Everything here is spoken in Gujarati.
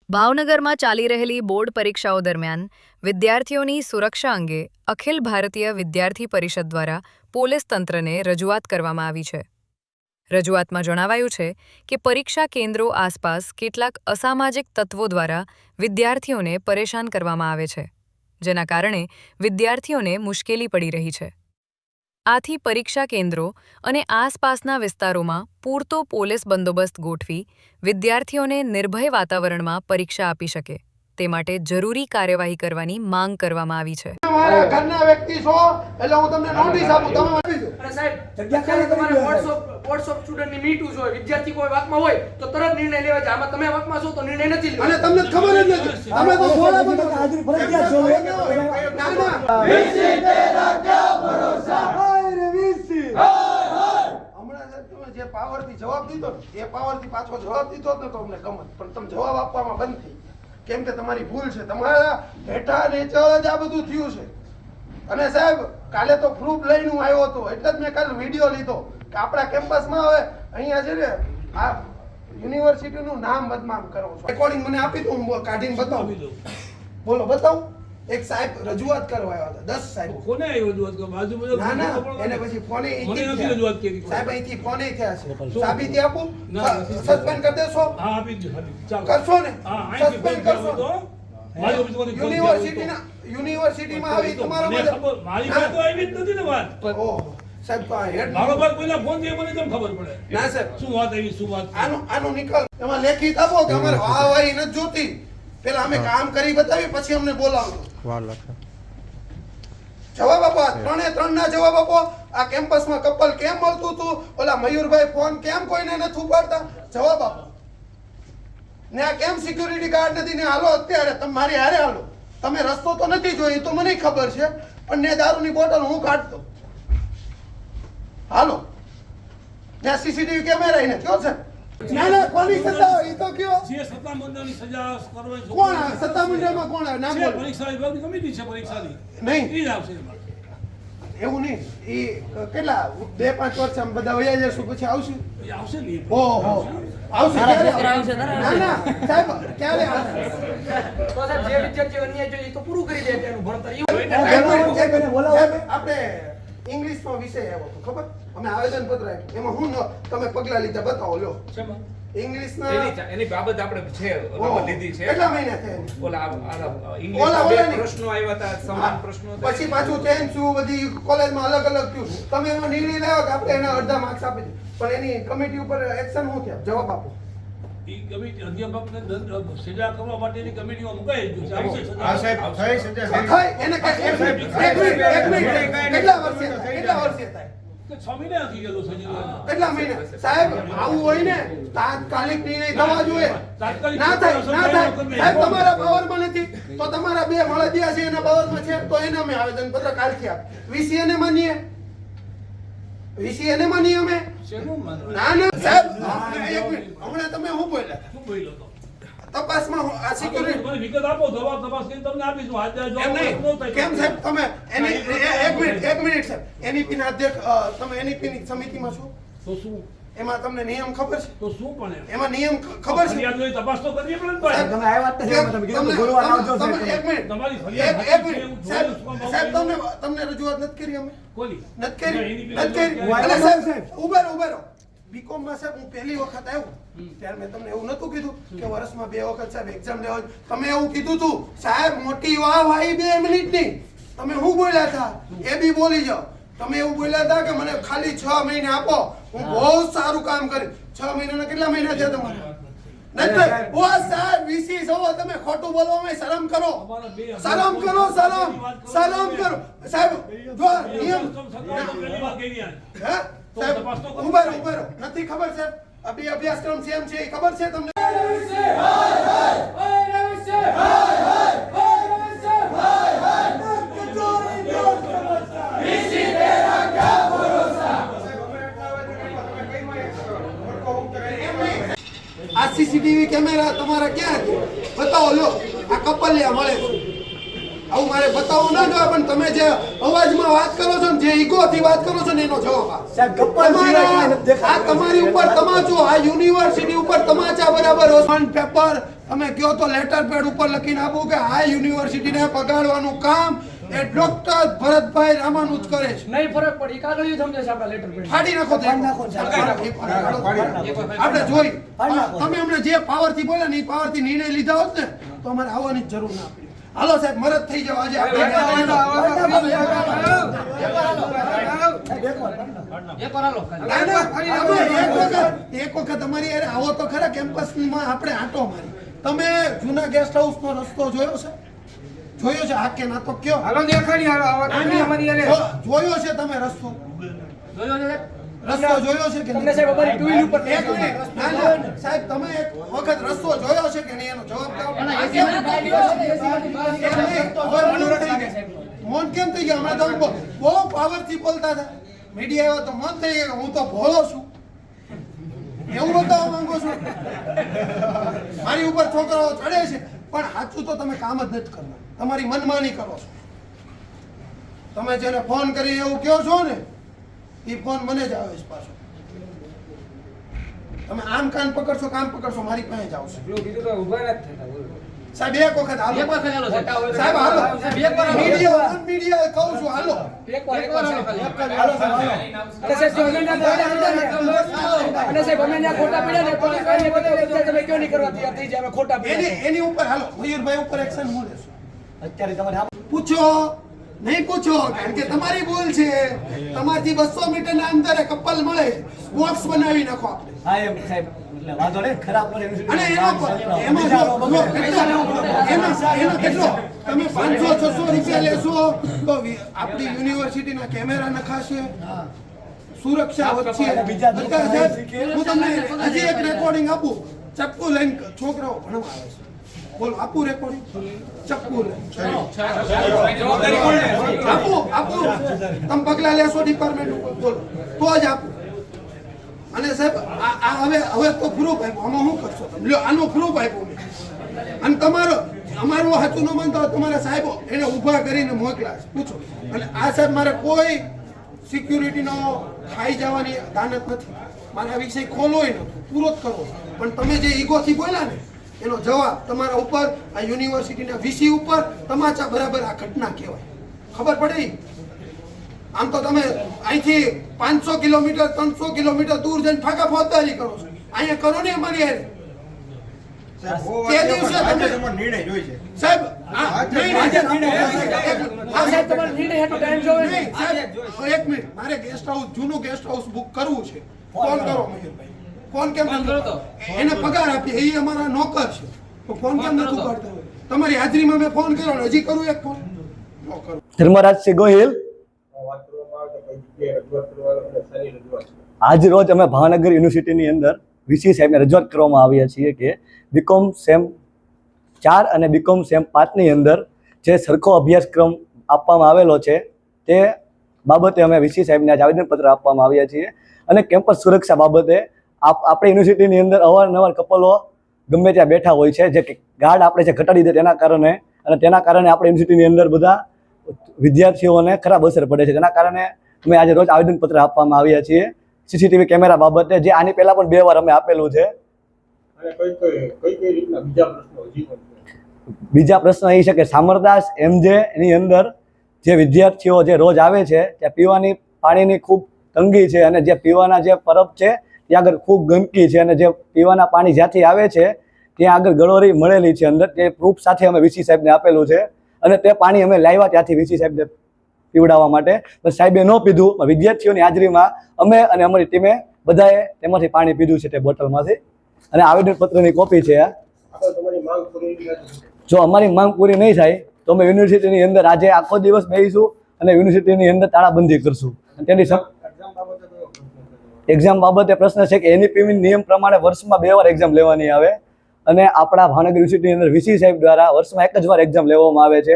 ભાવનગરમાં ચાલી રહેલી બોર્ડ પરીક્ષાઓ દરમિયાન વિદ્યાર્થીઓની સુરક્ષા અંગે અખિલ ભારતીય વિદ્યાર્થી પરિષદ દ્વારા પોલીસ તંત્રને રજૂઆત કરવામાં આવી છે. રજૂઆતમાં જણાવાયું છે કે પરીક્ષા કેન્દ્રો આસપાસ કેટલાક અસામાજિક તત્વો દ્વારા વિદ્યાર્થીઓને પરેશાન કરવામાં આવે છે, જેના કારણે વિદ્યાર્થીઓને મુશ્કેલી પડી રહી છે. આથી પરીક્ષા કેન્દ્રો અને આસપાસના વિસ્તારોમાં પૂરતો પોલીસ બંદોબસ્ત ગોઠવી વિદ્યાર્થીઓને નિર્ભય વાતાવરણમાં પરીક્ષા આપી શકે તે માટે જરૂરી કાર્યવાહી કરવાની માંગ કરવામાં આવી છે. તમારા ઘરના વ્યક્તિ છો એટલે હું તમને નોટિસ આપું, તમે આપી દો. અને સાહેબ જગ્યા તમારે WhatsApp સ્ટુડન્ટની મીટિંગ હોય, વિદ્યાર્થી કોઈ વાકમાં હોય તો તરત નિર્ણય લેવા છે. આમાં તમે વાકમાં છો તો નિર્ણય નથી લેવાનો અને તમને ખબર જ નથી. તમે તો થોડા બધું હાજરી ફરજિયાત છો. ના ના વીસી તેરા ક્યા ભરોસા હાય વીસી હમણાં તમે જે પાવરથી જવાબ દીધો ને એ પાવરથી પાછો જવાબ દીધો ને તો અમને ગમત, પણ તમે જવાબ આપવામાં બંધ થઈ. કેમ કે તમારી ભૂલ છે, તમારા હેઠા નેચર જ આ બધું થયું છે. અને સાહેબ કાલે તો પ્રૂફ લઈને હું આવ્યો હતો, એટલે જ મેં કાલે વિડીયો લીધો કે આપણા કેમ્પસમાં હવે અહીંયા છે ને આ યુનિવર્સિટીનું નામ બદનામ કરો છો. રેકોર્ડિંગ મને આપી દો, હું કાઢીને બતાવું. બોલો બતાવું. એક સાહેબ રજૂઆત કરવા આવ્યા હતા, 10 સાહેબ. કોને આવી રજૂઆત કરવા? બાજુ ના ના એને પછી ફોને મને નથી રજૂઆત કરી સાહેબ, અહીંથી ફોને થયા છે. સાબિતી આપું? સસ્પેન્ડ કરી દેશો? હા આપી દો. ચાલો કરશો ને? હા સસ્પેન્ડ કરશો તો યુનિવર્સિટીમાં આવી તમારો મારી વાત તો આવી જ નથી ને વાત. ઓહો સાહેબ, તો આ હેડ મારો બાદ કોઈના ફોન થી મને કેમ ખબર પડે? ના સાહેબ, શું વાત આવી? શું વાત? આનો નિકાલ એમાં લેખિત આપો કે અમારે વાહવાહી નથી જોતી. પેલા અમે કામ કરી બતાવી પછી અમને બોલાવજો. જવાબ આપો. ત્રણ ના જવાબ આપો. આ કેમ્પસમાં કપલ કેમ મળતું હતું? ઓલા મયુરભાઈ ફોન કેમ કોઈને નથી ઉપાડતા? જવાબ આપો. ને આ કેમ સિક્યુરિટી ગાર્ડ નથી? ને હાલો અત્યારે તમે મારી હારે હાલો. તમે રસ્તો તો નથી જોઈ તો મને ખબર છે, પણ ને દારૂની બોટલ હું કાઢતો. હાલો. ત્યાં સીસીટીવી કેમેરા ઈ નથી. છે ના ના કોની સત્તા ઈ તો કયો? જે સત્તા મંડળની સજા કરવાની છે. કોણ આ સત્તા મંડળમાં કોણ આવે? નામ બોલો. પરીક્ષા વિભાગની કમિટી છે પરીક્ષાની. નહીં ઈ જ આવશે. એવું નહીં. ઈ કેટલા 2-5 વર્ષ આમ બધા વયા જશું પછી આવશે. એ આવશે ને. ઓહો આવશે. ના ના સાહેબ ક્યારે આવશે? તો સાહેબ જે વિદ્યાર્થીઓ અન્યાય જોઈએ તો પૂરું કરી દે તેનું ભણતર. આપણે ઇંગ્લિશનો વિષય આવ્યો હતો ખબર? અમે આવેદન પત્ર આપ્યું, એમાં હું તમે પગલા લીધા બતાવો. લ્યો ઇંગ્લિશના એની બાબત આપણે છે બાબત લીધી છે. કેટલા મહિના થયા? ઓલા ઇંગ્લિશના બે પ્રશ્નો આવ્યા હતા, સમાન પ્રશ્નો હતા. પછી પાછું ચેન્જ શું બધી કોલેજમાં અલગ અલગ થયું. તમે એમાં નિર્ણય લેવો કે આપણે એના અડધા માર્ક્સ આપી દઈએ, પણ એની કમિટી ઉપર એક્શન શું થયા? જવાબ આપો. ઈ કમિટી અધ્યાપકને સજા કરવા માટેની કમિટીમાં મુકાઈ ગયું છે. આ સાહેબ થઈ સજા થાય એને એક મિનિટ કેટલા વર્ષે થાય? 6 મહિના થઈ ગયેલો સજા. કેટલા મહિના? સાહેબ આવું હોય ને તાત્કાલિક નિર્ણય થવા જોઈએ. ના થાય સાહેબ, તમારા પાવરમાં નથી તો તમારા બે મળદિયા છે એના પાવરમાં છે તો એને અમે આવેદન પત્ર કાલથી આપ. વીસી એને માનીએ? વીસી એને માનીએ અમે? શેનું માનવું? ના ના સાહેબ એક મિનિટ, હમણાં તમે શું બોલ્યા? શું બોલ્યો તો? તપાસમાં આ સિક્યુરિટી મને વિગત આપો, જવાબ તપાસ કરીને તમને આપીશું. આજે એમ જવાબ નહીં. ન થાય. કેમ સાહેબ તમે એક મિનિટ સાહેબ, એનઈપી ના અધ્યક્ષ તમે એનઈપી ની સમિતિમાં છો? તો શું? એમાં તમને નિયમ ખબર છે? તો શું પણ એમાં નિયમ ખબર છે? ફરિયાદ હોય તપાસ તો કરવી પડે ને ભાઈ. તમે આવ્યા જ નથી, તમે કીધું ગુરુવાર આવજો. એક મિનિટ, તમારી ફરિયાદ એક મિનિટ સાહેબ તમને રજૂઆત નથી કરી અમે? કોની? નથી કરી. અરે સાહેબ ઉભા રહો. બીકોમ માં સાહેબ હું પહેલી વખત આવ્યો ત્યારે મેં તમને એવું નતું કીધું કે વર્ષમાં 2 વખત સાહેબ એક્ઝામ લેવા? તમે એવું કીધું તું સાહેબ મોટી વાહવાહી 2 મિનિટની. તમે શું બોલ્યા હતા એ બી બોલી જાઓ. તમે એવું બોલ્યા હતા કે મને ખાલી 6 મહિના આપો, હું બહુ સારું કામ કરી. 6 મહિનાના કેટલા મહિના થયા તમારે? નથી. ઓ સાહેબ વીસી છો તમે, ખોટું બોલવામાં શરમ કરો. શરમ કરો. સાહેબ જો નિયમ હે સાહેબ ઉભા રહો. નથી ખબર સાહેબ અભ્યાસક્રમ સેમ છે એ ખબર છે તમને? આ સીસીટીવી કેમેરા તમારા ક્યાં છે? બતાવો. લો આ કપલિયા મળે છે. આવું મારે બતાવવું ના જોઈએ, પણ તમે જે અવાજમાં વાત કરો છો ને જે ઈગોથી વાત કરો છો ને એનો જવાબ આ તમારી ઉપર તમાચો, આ યુનિવર્સિટી ઉપર તમાચા બરાબર ઓસમાન પેપર તમે કહો તો લેટર પેડ ઉપર લખીને આપું કે આ યુનિવર્સિટીને બગાડવાનું કામ એ ડોક્ટર ભરતભાઈ રામાનુજ કરે છે. નહીં ફરક પડે ઈ કાગળિયું સમજે છે આપણા લેટર પેડ ફાડી નાખો તે. આપણે જોઈ તમે અમને જે પાવર થી બોલ્યા ને એ પાવર થી નિર્ણય લીધા હોત ને તો અમારે આવવાની જ જરૂર ના પડી. હાલો સાહેબ મરદ થઈ જાવ આજે આપણે. ના, ના, એક વખત અમારી યારે આવો તો ખરા કેમ્પસમાં આપણે આંટો મારી. તમે જૂના ગેસ્ટ હાઉસનો રસ્તો જોયો છે? જોયો છે? હા કે ના તો કયો? હાલો દેખાડી હાલો આવા તમે અમારી યારે જોયો છે તમે રસ્તો? જોયો છે રસ્તો જોયો છે કે તમને સાહેબ અમારી ટુ વ્હીલ ઉપર એક મિનિટ. ના, ના, સાહેબ તમે એક વખત રસ્તો જોયો છે કે નહીં એનો જવાબ આપો. મૌન કેમ થઈ ગયા? હમણાં તમે બહુ પાવરથી બોલતા હતા. મીડિયા આવ્યો તો મન થઈ ગયું હું તો ભોળો છું એવું બતાવવા માંગો છો? મારી ઉપર છોકરાઓ ચડે છે પણ સાચું તો તમે કામ જ નથી કરતા. તમારી મનમાની કરો છો. તમે જેને ફોન કરી એવું કહો છો ને એ ફોન મને જ આવે છે પાછો. તમે આમ કાન પકડશો કામ પકડશો મારી પાસે જ આવશે. બીજું તો ઊભા નથી થતા બોલો. સાહેબ એક વખત હાલો. સાહેબ હાલો. મીડિયા કહું છું હાલો. એની ઉપર હાલો મયુરભાઈ ઉપર એક્શન હું લેશું. અત્યારે તમારે પૂછો નહીં પૂછો કારણ કે તમારી ભૂલ છે. તમારથી 200 મીટરના અંતરે કપલ મળે બોક્સ બનાવી નાખો આપણે. અને એનો એમાં એનો કેટલો તમે 500-600 રૂપિયા લેશો તો આપણી યુનિવર્સિટીના કેમેરા નખાશે, સુરક્ષા વચ્ચે. હું તમને હજી એક રેકોર્ડિંગ આપું. ચપ્પુ લઈને છોકરાઓ ભણવા આવે છે. બોલો આપું રેકોર્ડિંગ? ચપ્પુ લઈને આપું. તમે પગલા લેશો ડિપાર્ટમેન્ટ ઉપર બોલો તો જ આપું. અને સાહેબ આ હવે તો પ્રૂફ આપ્યો. આમાં શું કરશો તમે? લ્યો આનો પ્રૂફ આપ્યો મેં. અને અમારું હાથું ન માનતા હોય તમારા સાહેબો એને ઊભા કરીને મોકલા છે. પૂછો. અને આ સાહેબ મારે કોઈ સિક્યુરિટીનો ખાઈ જવાની દાનત નથી. મારે આ વિષય ખોલવો નથી, પૂરો જ કરવો. પણ તમે જે ઈગોથી બોલ્યા ને એનો જવાબ તમારા ઉપર આ યુનિવર્સિટીના વીસી ઉપર તમાચા બરાબર આ ઘટના કહેવાય. ખબર પડે? આમ તો તમે અહીંથી 500 કિલોમીટર 300 કિલોમીટર દૂર જઈને ફાકા ફોજદારી કરો છો. અહીંયા કરો ને અમારી હારે. તે દિવસે તમે નિર્ણય જોઈ છે સાહેબ એક મિનિટ મારે ગેસ્ટ હાઉસ જૂનું ગેસ્ટ હાઉસ બુક કરવું છે. ફોન કરો મયુરભાઈ. ફોન કેમ નથી? એને પગાર આપીએ એ અમારા નોકર છે તો ફોન કેમ નથી કરતા? તમારી હાજરીમાં મેં ફોન કર્યો હજી કરું એક ફોન? ન કરું. ધર્મરાજસિંહ ગોહિલ. આજ રોજ અમે ભાવનગર યુનિવર્સિટીની અંદર વીસી સાહેબને રજૂઆત કરવામાં આવ્યા છીએ કે બીકોમ સેમ 4 અને બીકોમ સેમ 5 ની અંદર જે સરખો અભ્યાસક્રમ આપવામાં આવેલો છે તે બાબતે અમે વીસી સાહેબને આજ આવેદનપત્ર આપવામાં આવ્યા છીએ. અને કેમ્પસ સુરક્ષા બાબતે આપણી યુનિવર્સિટીની અંદર અવારનવાર કપલો ગમે ત્યાં બેઠા હોય છે જે ગાર્ડ આપણે જે ઘટાડી દે તેના કારણે આપણી યુનિવર્સિટીની અંદર બધા વિદ્યાર્થીઓને ખરાબ અસર પડે છે. જેના કારણે અમે આજે રોજ આવેદનપત્ર આપવામાં આવ્યા છીએ સીસીટીવી કેમેરા બાબતે, જે આની પહેલા પણ 2 વાર અમે આપેલું છે. બીજા પ્રશ્ન એ છે કે સામરદાસ MJ ની અંદર જે વિદ્યાર્થીઓ જે રોજ આવે છે ત્યાં પીવાની પાણીની ખૂબ તંગી છે અને જે પીવાના જે પરબ છે ત્યાં આગળ ખૂબ ગંદકી છે અને જે પીવાના પાણી જ્યાંથી આવે છે ત્યાં આગળ ગળોરી મળેલી છે અંદર. તે પ્રૂફ સાથે અમે વીસી સાહેબને આપેલું છે અને તે પાણી અમે લાવ્યા ત્યાંથી વીસી સાહેબને પીવડાવવા માટે. તો સાહેબે ન પીધું. વિદ્યાર્થીઓની હાજરીમાં અમે અને અમારી ટીમે બધાએ તેમાંથી પાણી પીધું છે તે બોટલમાંથી. અને આવેદનપત્રની કોપી છે. જો અમારી માંગ પૂરી નહીં થાય તો અમે યુનિવર્સિટીની અંદર આજે આખો દિવસ બેસીશું અને યુનિવર્સિટીની અંદર તાળાબંધી કરશું. તેની એક્ઝામ બાબતે પ્રશ્ન છે કે એનઈપી નિયમ પ્રમાણે વર્ષમાં 2 વાર એક્ઝામ લેવાની આવે અને આપણા ભાવનગર યુનિવર્સિટીની અંદર વીસી સાહેબ દ્વારા વર્ષમાં 1 જ વાર એક્ઝામ લેવામાં આવે છે.